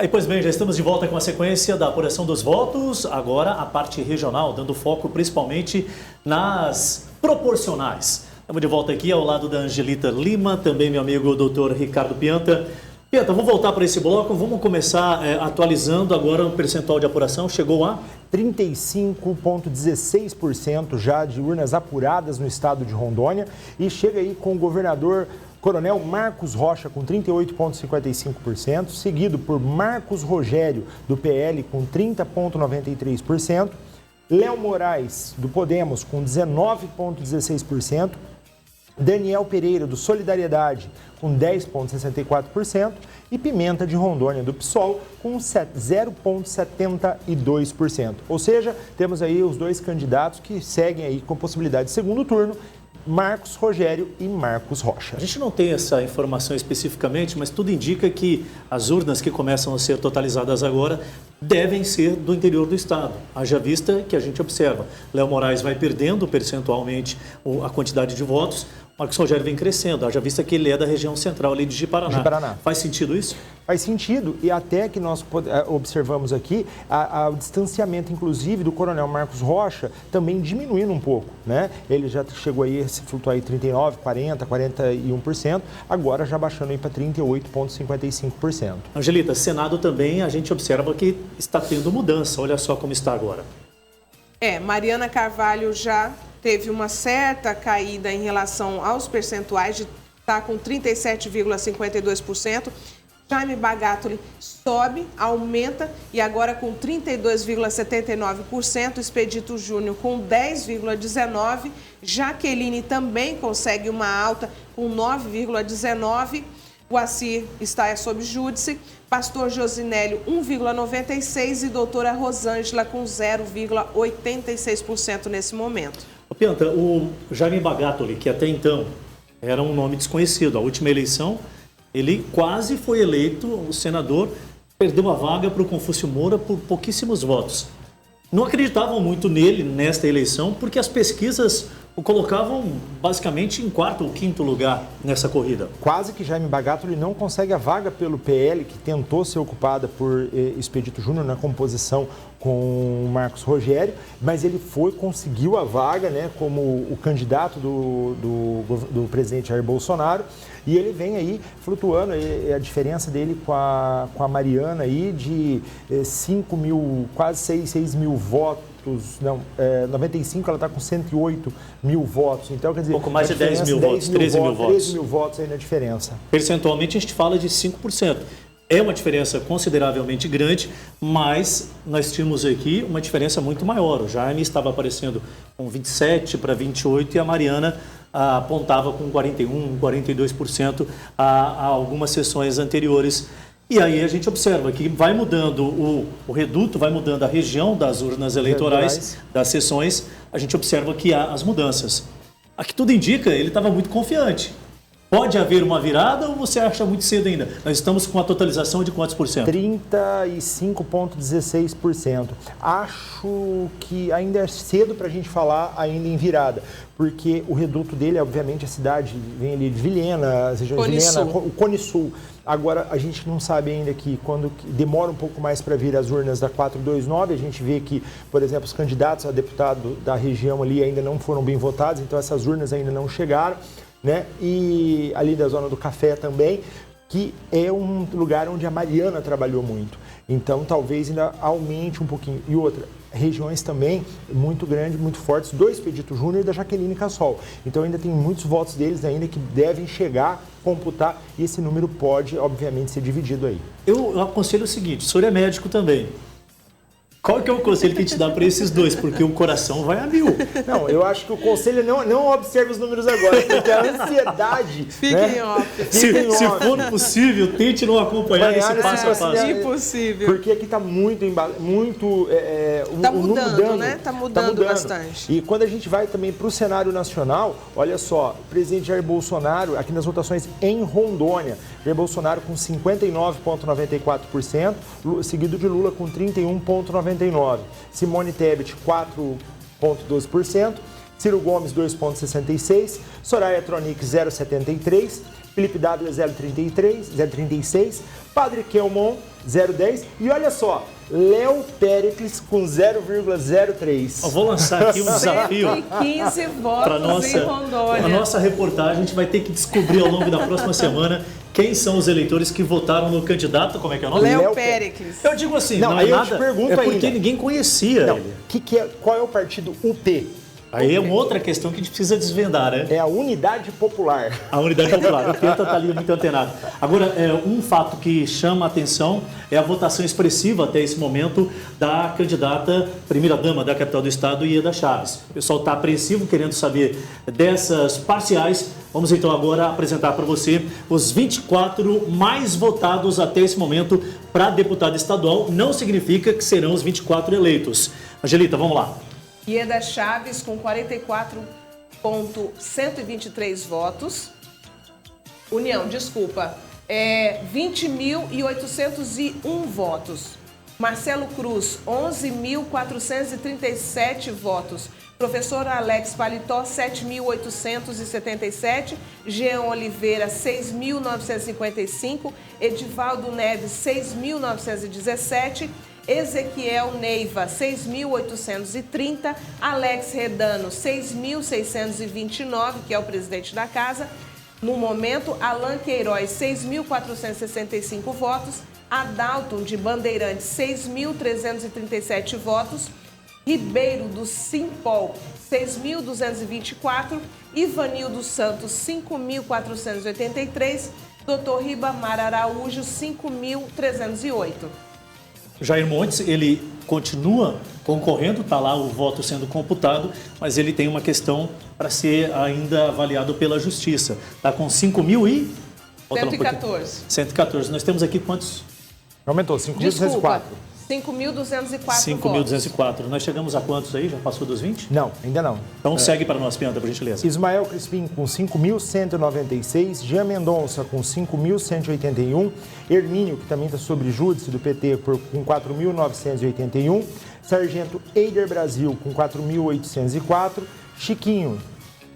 Pois bem, já estamos de volta com a sequência da apuração dos votos. Agora a parte regional, dando foco principalmente nas proporcionais. Estamos de volta aqui ao lado da Angelita Lima, também meu amigo Dr. Ricardo Pianta. Pianta, vamos voltar para esse bloco, vamos começar atualizando agora o percentual de apuração. Chegou a 35,16% já de urnas apuradas no estado de Rondônia e chega aí com o governador Coronel Marcos Rocha com 38,55%, seguido por Marcos Rogério do PL com 30,93%, Léo Moraes do Podemos com 19,16%, Daniel Pereira do Solidariedade com 10,64% e Pimenta de Rondônia do PSOL com 0,72%. Ou seja, temos aí os dois candidatos que seguem aí com possibilidade de segundo turno, Marcos Rogério e Marcos Rocha. A gente não tem essa informação especificamente, mas tudo indica que as urnas que começam a ser totalizadas agora devem ser do interior do estado. Haja vista que a gente observa, Léo Moraes vai perdendo percentualmente a quantidade de votos, Marcos Rogério vem crescendo, haja vista que ele é da região central ali de Ji-Paraná. Faz sentido isso? Faz sentido, e até que nós observamos aqui o distanciamento, inclusive, do Coronel Marcos Rocha também diminuindo um pouco, né? Ele já chegou aí, se flutuar aí 39%, 40%, 41%, agora já baixando aí para 38,55%. Angelita, Senado também a gente observa que está tendo mudança, olha só como está agora. Mariana Carvalho já teve uma certa caída em relação aos percentuais, de estar com 37,52%. Jaime Bagatoli sobe, aumenta e agora com 32,79%. Expedito Júnior com 10,19%. Jaqueline também consegue uma alta com 9,19%. O Assir está sob júdice. Pastor Josinélio 1,96% e doutora Rosângela com 0,86% nesse momento. Pianta, o Jaime Bagatoli, que até então era um nome desconhecido, a última eleição, ele quase foi eleito, o senador perdeu a vaga para o Confúcio Moura por pouquíssimos votos. Não acreditavam muito nele nesta eleição, porque as pesquisas o colocavam basicamente em quarto ou quinto lugar nessa corrida. Quase que Jaime Bagatoli não consegue a vaga pelo PL, que tentou ser ocupada por Expedito Júnior na composição com Marcos Rogério, mas ele conseguiu a vaga, né, como o candidato do presidente Jair Bolsonaro, e ele vem aí flutuando, a diferença dele com a Mariana aí de 5 mil, quase 6 mil votos. 95 ela está com 108 mil votos, então quer dizer... Pouco mais de 10 mil votos, 13 mil votos. 13 mil votos aí na diferença. Percentualmente a gente fala de 5%. É uma diferença consideravelmente grande, mas nós tínhamos aqui uma diferença muito maior. O Jaime estava aparecendo com 27 para 28 e a Mariana apontava com 41, 42% a algumas sessões anteriores. E aí a gente observa que vai mudando o reduto, vai mudando a região das urnas eleitorais, das sessões, a gente observa que há as mudanças. Aqui tudo indica, ele estava muito confiante. Pode haver uma virada ou você acha muito cedo ainda? Nós estamos com a totalização de quantos por cento? 35,16%. Acho que ainda é cedo para a gente falar ainda em virada, porque o reduto dele, obviamente, a cidade vem ali de Vilhena, as regiões de Vilhena, o Cone Sul. Agora, a gente não sabe ainda que quando demora um pouco mais para vir as urnas da 429, a gente vê que, por exemplo, os candidatos a deputado da região ali ainda não foram bem votados, então essas urnas ainda não chegaram, né? E ali da zona do Café também, que é um lugar onde a Mariana trabalhou muito. Então, talvez ainda aumente um pouquinho. E outra, regiões também muito grandes, muito fortes, do Expedito Júnior e da Jaqueline Cassol. Então, ainda tem muitos votos deles ainda que devem chegar, computar, e esse número pode, obviamente, ser dividido aí. Eu aconselho o seguinte, o senhor é médico também. Qual que é o conselho que te dá para esses dois? Porque o coração vai a 1000. Não, eu acho que o conselho não observe os números agora, porque a ansiedade... Fique em off. Se for possível, tente não acompanhar esse passo a passo. Impossível. Porque aqui está muito... Está mudando, né? Está mudando bastante. E quando a gente vai também para o cenário nacional, olha só, o presidente Jair Bolsonaro, aqui nas votações em Rondônia, Jair Bolsonaro com 59,94%, seguido de Lula com 31,99%. Simone Tebet, 4,12%. Ciro Gomes 2,66, Soraya Tronic 0,73, Felipe W 0,36, Padre Kelmon 0,10 e olha só, Léo Péricles com 0,03. Eu vou lançar aqui um desafio. 115 votos em Rondônia. A nossa reportagem, a gente vai ter que descobrir ao longo da próxima semana quem são os eleitores que votaram no candidato, como é que é o nome? Léo Péricles. Eu digo assim, não aí é eu nada, te pergunto é porque ainda. ninguém conhecia Não, ele. qual é o partido UP? Aí é uma outra questão que a gente precisa desvendar, né? É a Unidade Popular. A Unidade Popular, o Penta está ali muito antenado. Agora, um fato que chama a atenção é a votação expressiva até esse momento da candidata primeira-dama da capital do estado, Ieda Chaves. O pessoal está apreensivo, querendo saber dessas parciais. Vamos então agora apresentar para você os 24 mais votados até esse momento para deputado estadual. Não significa que serão os 24 eleitos. Angelita, vamos lá. Ieda Chaves com 44.123 votos. União, desculpa, 20.801 votos. Marcelo Cruz, 11.437 votos. Professor Alex Paletó, 7.877. Jean Oliveira, 6.955. Edivaldo Neves, 6.917. Ezequiel Neiva, 6.830, Alex Redano, 6.629, que é o presidente da casa. No momento, Alan Queiroz, 6.465 votos, Adalton de Bandeirantes, 6.337 votos, Ribeiro do Simpol, 6.224, Ivanildo Santos, 5.483, Dr. Ribamar Araújo, 5.308. Jair Montes, ele continua concorrendo, está lá o voto sendo computado, mas ele tem uma questão para ser ainda avaliado pela Justiça. Está com 114. 114. Nós temos aqui quantos? Aumentou, 5.204. 5.204 5.204. Nós chegamos a quantos aí? Já passou dos 20? Não, ainda não. Então segue para nós, Penta, por gentileza. Ismael Crispim com 5.196, Jean Mendonça com 5.181, Hermínio, que também está sobre júdice do PT, com 4.981, Sargento Eider Brasil com 4.804, Chiquinho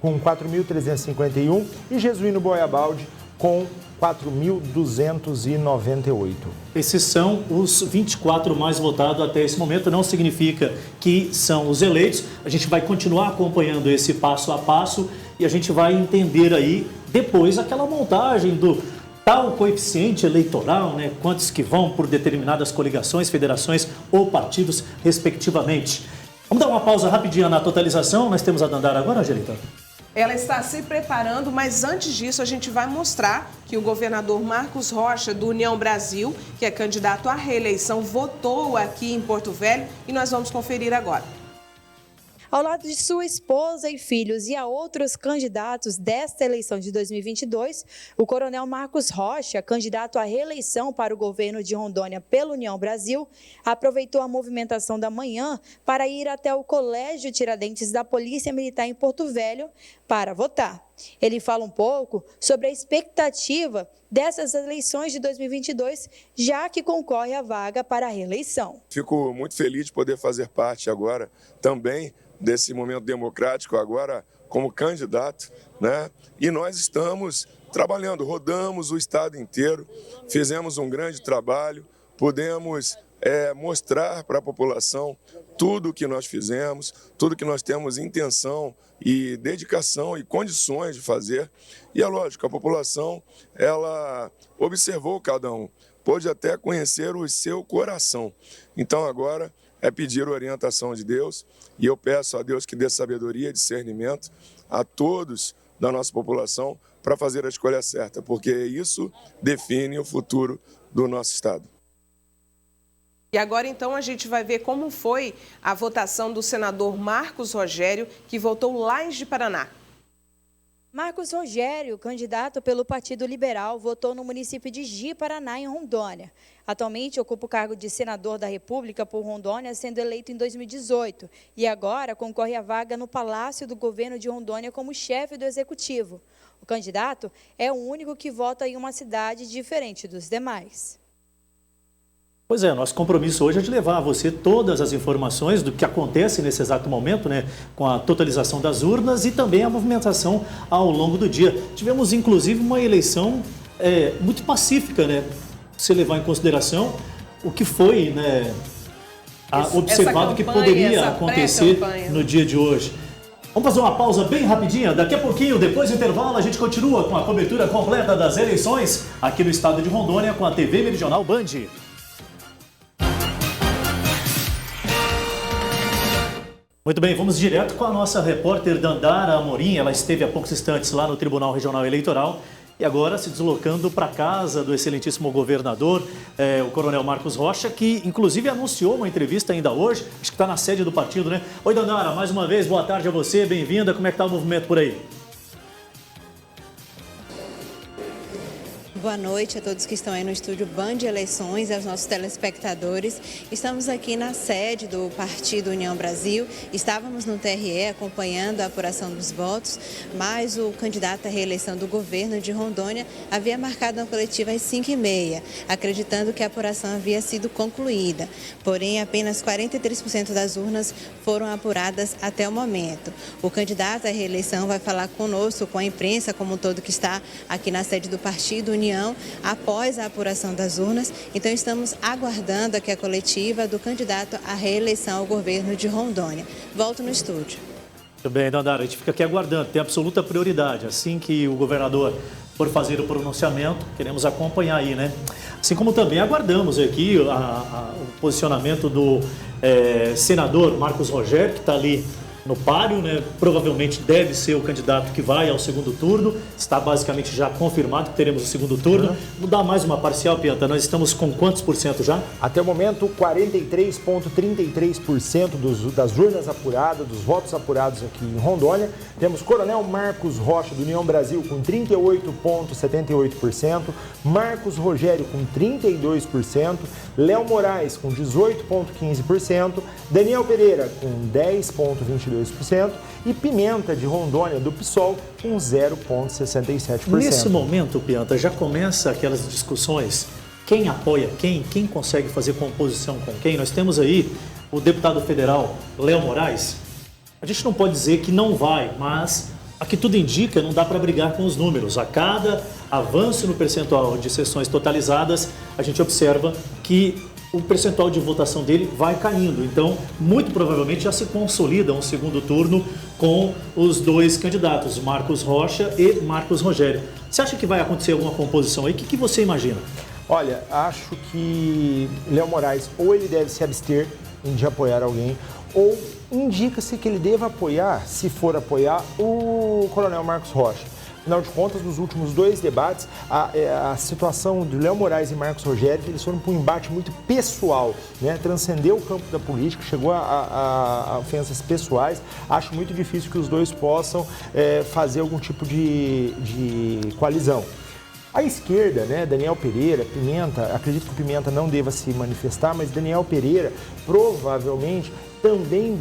com 4.351 e Jesuíno Boiabaldi com 4.298. Esses são os 24 mais votados até esse momento. Não significa que são os eleitos. A gente vai continuar acompanhando esse passo a passo e a gente vai entender aí depois aquela montagem do tal coeficiente eleitoral, né? Quantos que vão por determinadas coligações, federações ou partidos, respectivamente. Vamos dar uma pausa rapidinha na totalização. Nós temos a Dandara agora, Angelita? Ela está se preparando, mas antes disso a gente vai mostrar que o governador Marcos Rocha, do União Brasil, que é candidato à reeleição, votou aqui em Porto Velho e nós vamos conferir agora. Ao lado de sua esposa e filhos e a outros candidatos desta eleição de 2022, o coronel Marcos Rocha, candidato à reeleição para o governo de Rondônia pela União Brasil, aproveitou a movimentação da manhã para ir até o Colégio Tiradentes da Polícia Militar em Porto Velho para votar. Ele fala um pouco sobre a expectativa dessas eleições de 2022, já que concorre à vaga para a reeleição. Fico muito feliz de poder fazer parte agora também desse momento democrático agora como candidato, né? E nós estamos trabalhando, rodamos o estado inteiro, fizemos um grande trabalho, pudemos mostrar para a população tudo o que nós fizemos, tudo que nós temos intenção e dedicação e condições de fazer. E é lógico, a população, ela observou cada um, pôde até conhecer o seu coração. Então agora é pedir orientação de Deus e eu peço a Deus que dê sabedoria e discernimento a todos da nossa população para fazer a escolha certa, porque isso define o futuro do nosso estado. E agora, então, a gente vai ver como foi a votação do senador Marcos Rogério, que votou lá em Ji-Paraná. Marcos Rogério, candidato pelo Partido Liberal, votou no município de Ji-Paraná, em Rondônia. Atualmente ocupa o cargo de senador da República por Rondônia, sendo eleito em 2018. E agora concorre à vaga no Palácio do Governo de Rondônia como chefe do Executivo. O candidato é o único que vota em uma cidade diferente dos demais. Pois é, nosso compromisso hoje é de levar a você todas as informações do que acontece nesse exato momento, né, com a totalização das urnas e também a movimentação ao longo do dia. Tivemos, inclusive, uma eleição muito pacífica, né, se levar em consideração o que foi, né, observado que poderia acontecer no dia de hoje. Vamos fazer uma pausa bem rapidinha. Daqui a pouquinho, depois do intervalo, a gente continua com a cobertura completa das eleições aqui no estado de Rondônia com a TV Meridional Band. Muito bem, vamos direto com a nossa repórter Dandara Amorim. Ela esteve há poucos instantes lá no Tribunal Regional Eleitoral e agora se deslocando para a casa do excelentíssimo governador, o coronel Marcos Rocha, que inclusive anunciou uma entrevista ainda hoje, acho que está na sede do partido, né? Oi, Dandara, mais uma vez, boa tarde a você, bem-vinda. Como é que está o movimento por aí? Boa noite a todos que estão aí no estúdio Band Eleições e aos nossos telespectadores. Estamos aqui na sede do Partido União Brasil. Estávamos no TRE acompanhando a apuração dos votos, mas o candidato à reeleição do governo de Rondônia havia marcado uma coletiva às 5h30, acreditando que a apuração havia sido concluída. Porém, apenas 43% das urnas foram apuradas até o momento. O candidato à reeleição vai falar conosco, com a imprensa como um todo que está aqui na sede do Partido União, após a apuração das urnas. Então estamos aguardando aqui a coletiva do candidato à reeleição ao governo de Rondônia. Volto no estúdio. Muito bem, Dandara, a gente fica aqui aguardando, tem absoluta prioridade. Assim que o governador for fazer o pronunciamento, queremos acompanhar aí, né? Assim como também aguardamos aqui o posicionamento do senador Marcos Rogério, que está ali no páreo, né? Provavelmente deve ser o candidato que vai ao segundo turno. Está basicamente já confirmado que teremos o segundo turno. Vou dar mais uma parcial, Pianta. Nós estamos com quantos por cento já? Até o momento, 43,33% das urnas apuradas, dos votos apurados aqui em Rondônia. Temos Coronel Marcos Rocha, do União Brasil, com 38,78%. Marcos Rogério, com 32%. Léo Moraes, com 18,15%. Daniel Pereira, com 10,22%. E Pimenta, de Rondônia, do PSOL, com 0,67%. Nesse momento, Pianta, já começa aquelas discussões, quem apoia quem consegue fazer composição com quem. Nós temos aí o deputado federal Léo Moraes. A gente não pode dizer que não vai, mas aqui tudo indica, não dá para brigar com os números. A cada avanço no percentual de sessões totalizadas, a gente observa que o percentual de votação dele vai caindo. Então, muito provavelmente já se consolida um segundo turno com os dois candidatos, Marcos Rocha e Marcos Rogério. Você acha que vai acontecer alguma composição aí? O que você imagina? Olha, acho que Léo Moraes ou ele deve se abster de apoiar alguém, ou indica-se que ele deva apoiar, se for apoiar, o coronel Marcos Rocha. Afinal de contas, nos últimos dois debates, a situação de Léo Moraes e Marcos Rogério, eles foram para um embate muito pessoal, né? Transcendeu o campo da política, chegou a ofensas pessoais. Acho muito difícil que os dois possam fazer algum tipo de coalizão. A esquerda, né, Daniel Pereira, Pimenta, acredito que o Pimenta não deva se manifestar, mas Daniel Pereira provavelmente também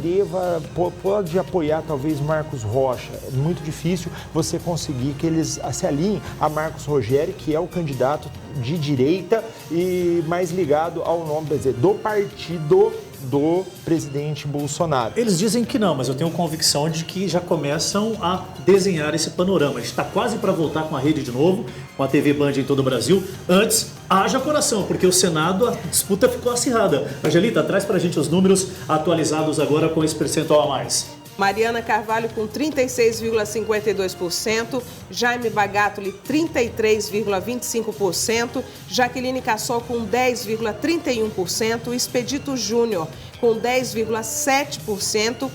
pode apoiar talvez Marcos Rocha. É muito difícil você conseguir que eles se alinhem a Marcos Rogério, que é o candidato de direita e mais ligado ao nome, quer dizer, do partido do presidente Bolsonaro. Eles dizem que não, mas eu tenho convicção de que já começam a desenhar esse panorama. A gente está quase para voltar com a rede de novo, com a TV Band em todo o Brasil. Antes, haja coração, porque o Senado, a disputa ficou acirrada. Angelita, traz para a gente os números atualizados agora com esse percentual a mais. Mariana Carvalho com 36,52%, Jaime Bagatoli 33,25%, Jaqueline Cassol com 10,31%, Expedito Júnior com 10,7%,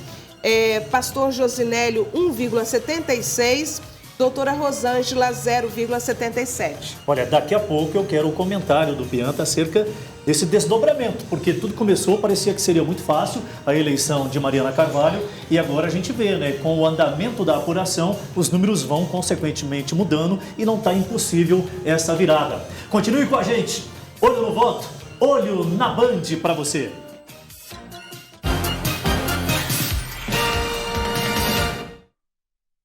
Pastor Josinélio 1,76%, doutora Rosângela 0,77%. Olha, daqui a pouco eu quero o comentário do Pianta acerca desse desdobramento, porque tudo começou, parecia que seria muito fácil a eleição de Mariana Carvalho e agora a gente vê, né, com o andamento da apuração, os números vão consequentemente mudando e não está impossível essa virada. Continue com a gente, olho no voto, olho na Band para você.